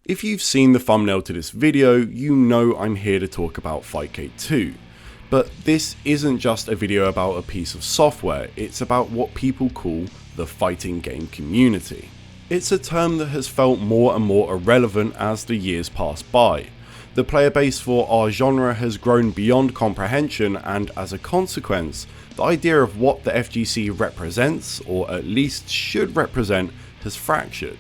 If you've seen the thumbnail to this video, you know I'm here to talk about Fightcade 2. But this isn't just a video about a piece of software, it's about what people call the fighting game community. It's a term that has felt more and more irrelevant as the years pass by. The player base for our genre has grown beyond comprehension, and as a consequence, the idea of what the FGC represents, or at least should represent, has fractured.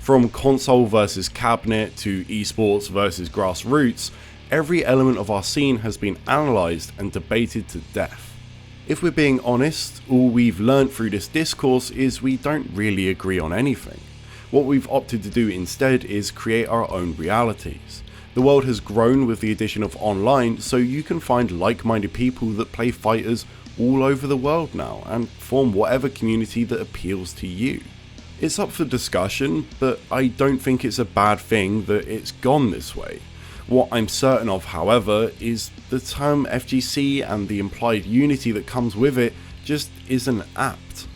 From console versus cabinet to esports versus grassroots, every element of our scene has been analysed and debated to death. If we're being honest, all we've learnt through this discourse is we don't really agree on anything. What we've opted to do instead is create our own realities. The world has grown with the addition of online, so you can find like-minded people that play fighters all over the world now and form whatever community that appeals to you. It's up for discussion, but I don't think it's a bad thing that it's gone this way. What I'm certain of, however, is the term FGC and the implied unity that comes with it just isn't apt.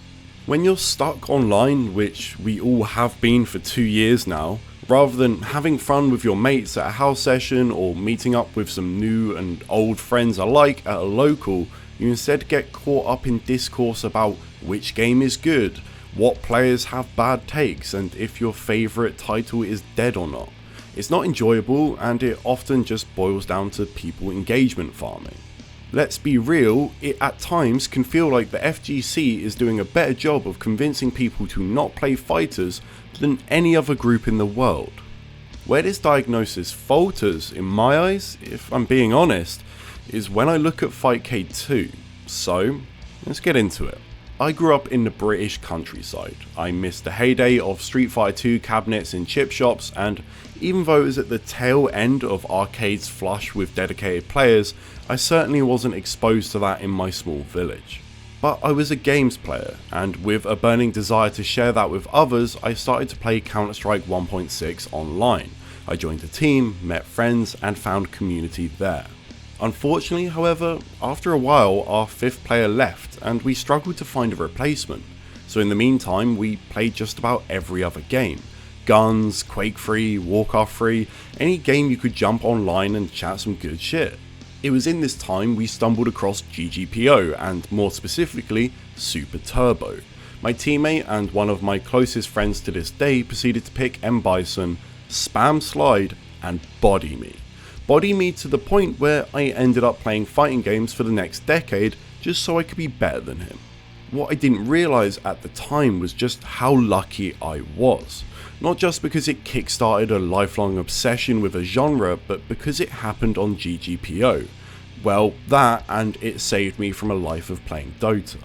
When you're stuck online, which we all have been for 2 years now, rather than having fun with your mates at a house session or meeting up with some new and old friends alike at a local, you instead get caught up in discourse about which game is good, what players have bad takes, and if your favourite title is dead or not. It's not enjoyable, and it often just boils down to people engagement farming. Let's be real, it at times can feel like the FGC is doing a better job of convincing people to not play fighters than any other group in the world. Where this diagnosis falters, in my eyes, if I'm being honest, is when I look at Fightcade 2. So, let's get into it. I grew up in the British countryside. I missed the heyday of Street Fighter 2 cabinets in chip shops, and even though it was at the tail end of arcades flush with dedicated players, I certainly wasn't exposed to that in my small village. But I was a games player, and with a burning desire to share that with others, I started to play Counter-Strike 1.6 online. I joined a team, met friends, and found community there. Unfortunately, however, after a while our 5th player left and we struggled to find a replacement, so in the meantime we played just about every other game. Guns, Quake Free, Warcraft Free, any game you could jump online and chat some good shit. It was in this time we stumbled across GGPO and more specifically Super Turbo. My teammate and one of my closest friends to this day proceeded to pick M Bison, spam slide and body me. Body me to the point where I ended up playing fighting games for the next decade just so I could be better than him. What I didn't realise at the time was just how lucky I was. Not just because it kickstarted a lifelong obsession with a genre, but because it happened on GGPO. Well, that and it saved me from a life of playing Dota.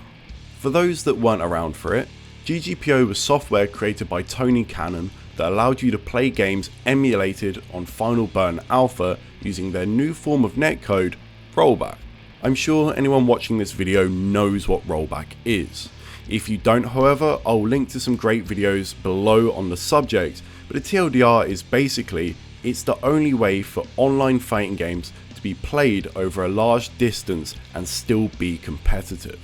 For those that weren't around for it, GGPO was software created by Tony Cannon that allowed you to play games emulated on Final Burn Alpha using their new form of netcode, rollback. I'm sure anyone watching this video knows what rollback is. If you don't, however, I'll link to some great videos below on the subject, but the TLDR is basically, it's the only way for online fighting games to be played over a large distance and still be competitive.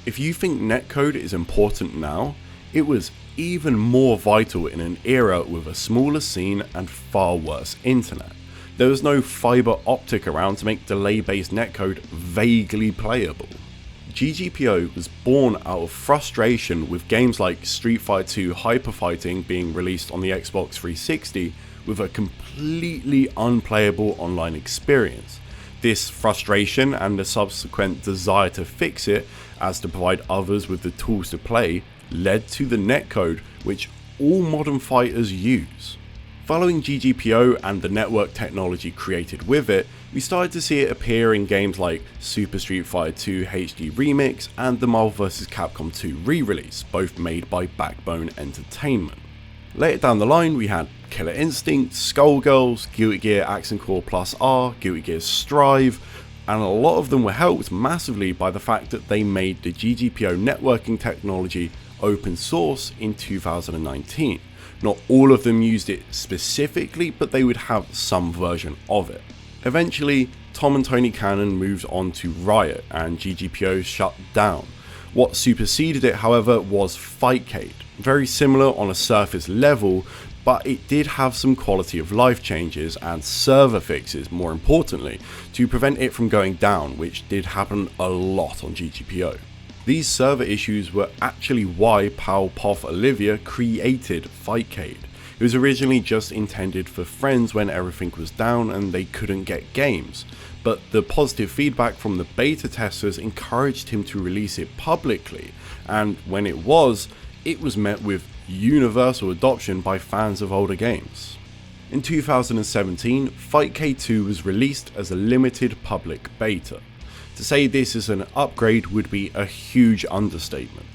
If you think netcode is important now, it was even more vital in an era with a smaller scene and far worse internet. There was no fibre optic around to make delay-based netcode vaguely playable. GGPO was born out of frustration with games like Street Fighter 2 Hyper Fighting being released on the Xbox 360 with a completely unplayable online experience. This frustration and the subsequent desire to fix it, as to provide others with the tools to play, led to the netcode which all modern fighters use. Following GGPO and the network technology created with it, we started to see it appear in games like Super Street Fighter 2 HD Remix and the Marvel vs. Capcom 2 re-release, both made by Backbone Entertainment. Later down the line we had Killer Instinct, Skullgirls, Guilty Gear Accent Core Plus R, Guilty Gear Strive, and a lot of them were helped massively by the fact that they made the GGPO networking technology open source in 2019. Not all of them used it specifically, but they would have some version of it. Eventually, Tom and Tony Cannon moved on to Riot and GGPO shut down. What superseded it, however, was Fightcade. Very similar on a surface level, but it did have some quality of life changes and server fixes, more importantly, to prevent it from going down, which did happen a lot on GGPO. These server issues were actually why pal Pof Olivia created Fightcade. It was originally just intended for friends when everything was down and they couldn't get games, but the positive feedback from the beta testers encouraged him to release it publicly, and when it was met with universal adoption by fans of older games. In 2017, Fightcade 2 was released as a limited public beta. To say this is an upgrade would be a huge understatement.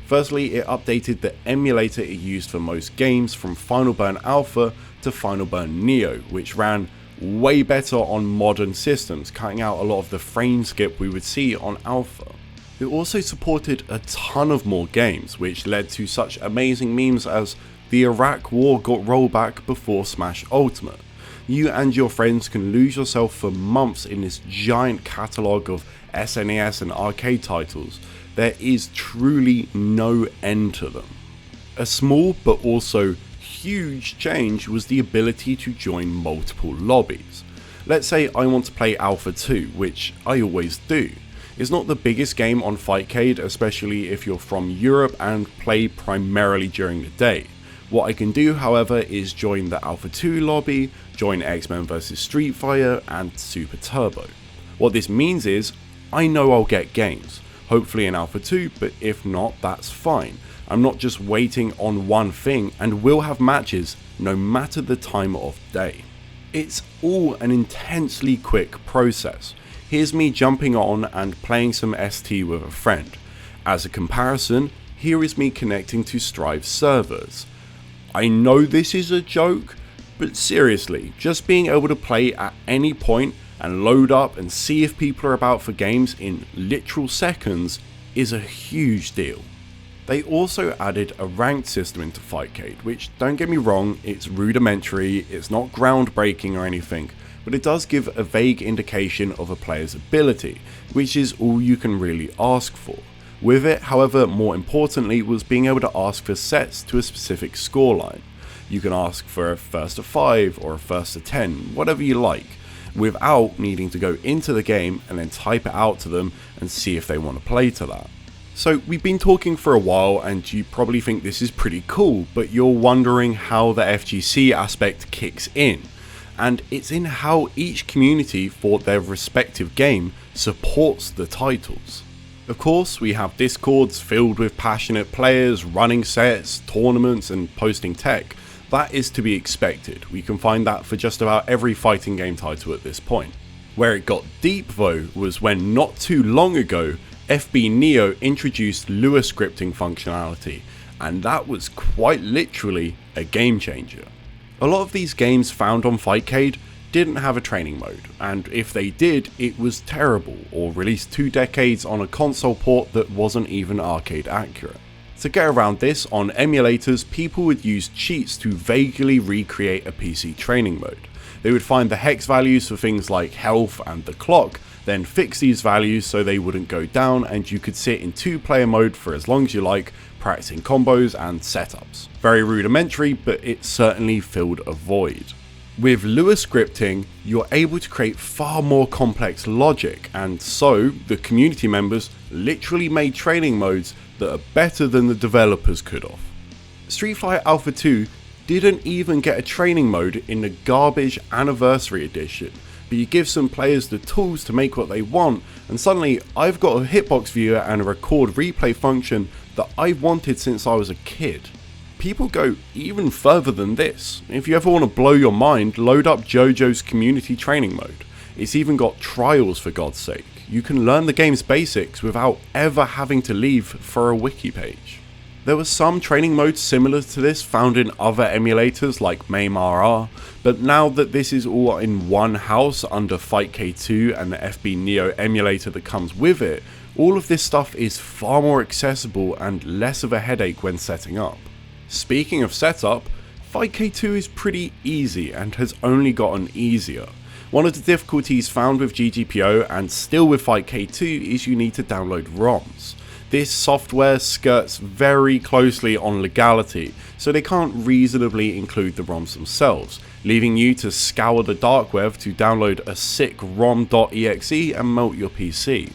Firstly, it updated the emulator it used for most games from Final Burn Alpha to Final Burn Neo, which ran way better on modern systems, cutting out a lot of the frame skip we would see on Alpha. It also supported a ton of more games, which led to such amazing memes as the Iraq War got rollback before Smash Ultimate. You and your friends can lose yourself for months in this giant catalogue of SNES and arcade titles. There is truly no end to them. A small but also huge change was the ability to join multiple lobbies. Let's say I want to play Alpha 2, which I always do. It's not the biggest game on Fightcade, especially if you're from Europe and play primarily during the day. What I can do, however, is join the Alpha 2 lobby, join X-Men vs Street Fighter and Super Turbo. What this means is, I know I'll get games, hopefully in Alpha 2, but if not, that's fine. I'm not just waiting on one thing and will have matches no matter the time of day. It's all an intensely quick process. Here's me jumping on and playing some ST with a friend. As a comparison, here is me connecting to Strive servers. I know this is a joke, but seriously, just being able to play at any point and load up and see if people are about for games in literal seconds is a huge deal. They also added a ranked system into Fightcade, which, don't get me wrong, it's rudimentary, it's not groundbreaking or anything, but it does give a vague indication of a player's ability, which is all you can really ask for. With it, however, more importantly, was being able to ask for sets to a specific scoreline. You can ask for a first to 5 or a first to 10, whatever you like, without needing to go into the game and then type it out to them and see if they want to play to that. So we've been talking for a while and you probably think this is pretty cool, but you're wondering how the FGC aspect kicks in. And it's in how each community for their respective game supports the titles. Of course, we have discords filled with passionate players running sets, tournaments and posting tech. That is to be expected. We can find that for just about every fighting game title at this point. Where it got deep though was when not too long ago FB Neo introduced Lua scripting functionality, and that was quite literally a game changer. A lot of these games found on Fightcade didn't have a training mode, and if they did, it was terrible, or released 2 decades on a console port that wasn't even arcade accurate. To get around this, on emulators, people would use cheats to vaguely recreate a PC training mode. They would find the hex values for things like health and the clock, then fix these values so they wouldn't go down and you could sit in 2-player mode for as long as you like, practicing combos and setups. Very rudimentary, but it certainly filled a void. With Lua scripting, you're able to create far more complex logic, and so the community members literally made training modes that are better than the developers could have. Street Fighter Alpha 2 didn't even get a training mode in the garbage Anniversary Edition, but you give some players the tools to make what they want, and suddenly I've got a hitbox viewer and a record replay function that I've wanted since I was a kid. People go even further than this. If you ever want to blow your mind, load up JoJo's community training mode. It's even got trials, for God's sake. You can learn the game's basics without ever having to leave for a wiki page. There were some training modes similar to this found in other emulators like MAME-RR, but now that this is all in one house under Fightcade 2 and the FB Neo emulator that comes with it, all of this stuff is far more accessible and less of a headache when setting up. Speaking of setup, Fightcade 2 is pretty easy and has only gotten easier. One of the difficulties found with GGPO and still with Fightcade 2 is you need to download ROMs. This software skirts very closely on legality, so they can't reasonably include the ROMs themselves, leaving you to scour the dark web to download a sick rom.exe and melt your PC.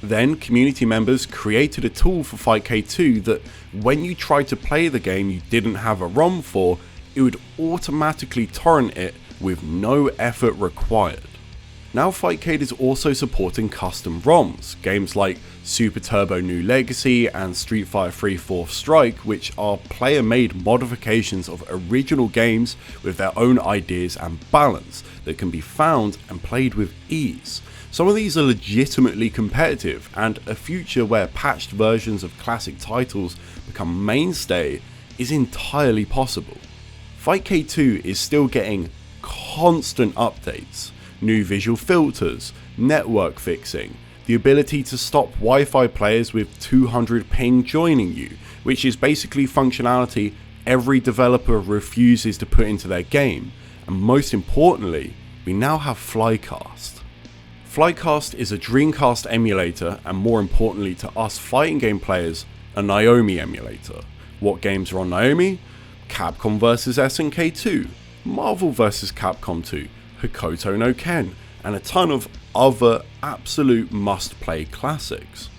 Then community members created a tool for Fightcade 2 that when you tried to play the game you didn't have a ROM for, it would automatically torrent it with no effort required. Now Fightcade is also supporting custom ROMs, games like Super Turbo New Legacy and Street Fighter 3 4th Strike, which are player-made modifications of original games with their own ideas and balance that can be found and played with ease. Some of these are legitimately competitive, and a future where patched versions of classic titles become mainstay is entirely possible. Fightcade 2 is still getting constant updates. New visual filters, network fixing, the ability to stop Wi-Fi players with 200 ping joining you, which is basically functionality every developer refuses to put into their game, and most importantly, we now have Flycast. Flycast is a Dreamcast emulator, and more importantly to us fighting game players, a Naomi emulator. What games are on Naomi? Capcom vs SNK 2, Marvel vs Capcom 2, Hokuto no Ken, and a ton of other absolute must-play classics.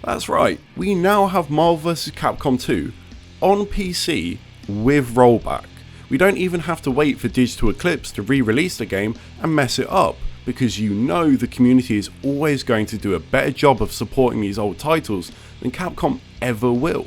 That's right, we now have Marvel vs Capcom 2 on PC with rollback. We don't even have to wait for Digital Eclipse to re-release the game and mess it up, because you know the community is always going to do a better job of supporting these old titles than Capcom ever will.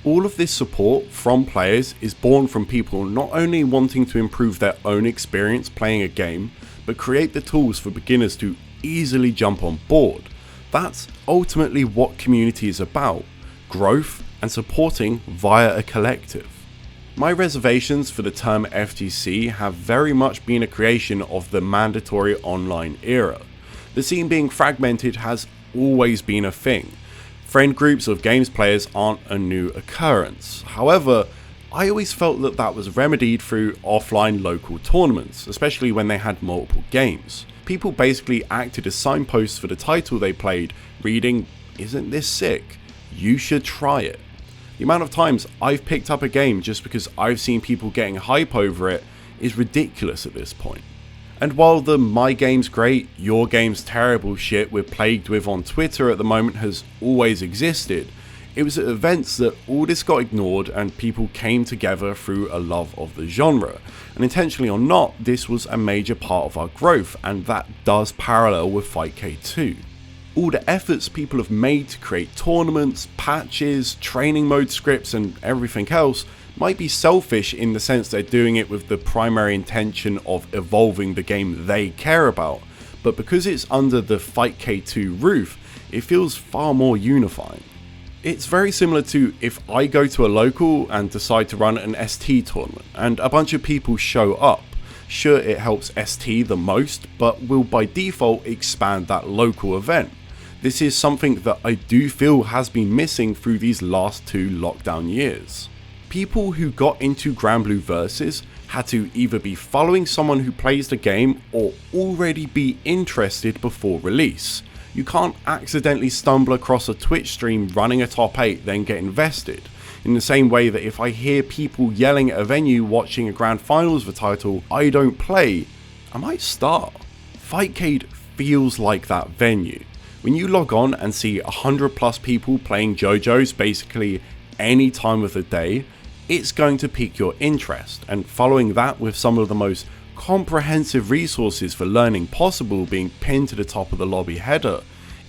All of this support from players is born from people not only wanting to improve their own experience playing a game, but create the tools for beginners to easily jump on board. That's ultimately what community is about, growth and supporting via a collective. My reservations for the term FGC have very much been a creation of the mandatory online era. The scene being fragmented has always been a thing. Friend groups of games players aren't a new occurrence. However, I always felt that that was remedied through offline local tournaments, especially when they had multiple games. People basically acted as signposts for the title they played, reading, "Isn't this sick? You should try it." The amount of times I've picked up a game just because I've seen people getting hype over it is ridiculous at this point. And while the "my game's great, your game's terrible" shit we're plagued with on Twitter at the moment has always existed, it was at events that all this got ignored and people came together through a love of the genre. And intentionally or not, this was a major part of our growth, and that does parallel with Fightcade 2. All the efforts people have made to create tournaments, patches, training mode scripts and everything else might be selfish in the sense they're doing it with the primary intention of evolving the game they care about, but because it's under the Fightcade 2 roof, it feels far more unifying. It's very similar to if I go to a local and decide to run an ST tournament and a bunch of people show up. Sure, it helps ST the most, but will by default expand that local event. This is something that I do feel has been missing through these last 2 lockdown years. People who got into Granblue Versus had to either be following someone who plays the game or already be interested before release. You can't accidentally stumble across a Twitch stream running a top 8 then get invested. In the same way that if I hear people yelling at a venue watching a grand finals of a title I don't play, I might start. Fightcade feels like that venue. When you log on and see 100+ people playing JoJo's basically any time of the day, it's going to pique your interest, and following that with some of the most comprehensive resources for learning possible being pinned to the top of the lobby header,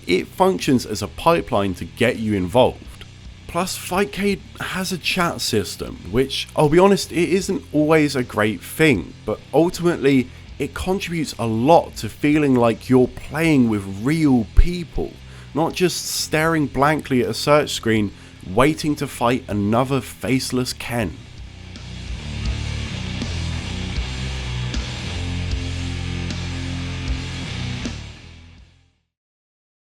it functions as a pipeline to get you involved. Plus, Fightcade has a chat system, which, I'll be honest, it isn't always a great thing, but ultimately it contributes a lot to feeling like you're playing with real people, not just staring blankly at a search screen waiting to fight another faceless Ken.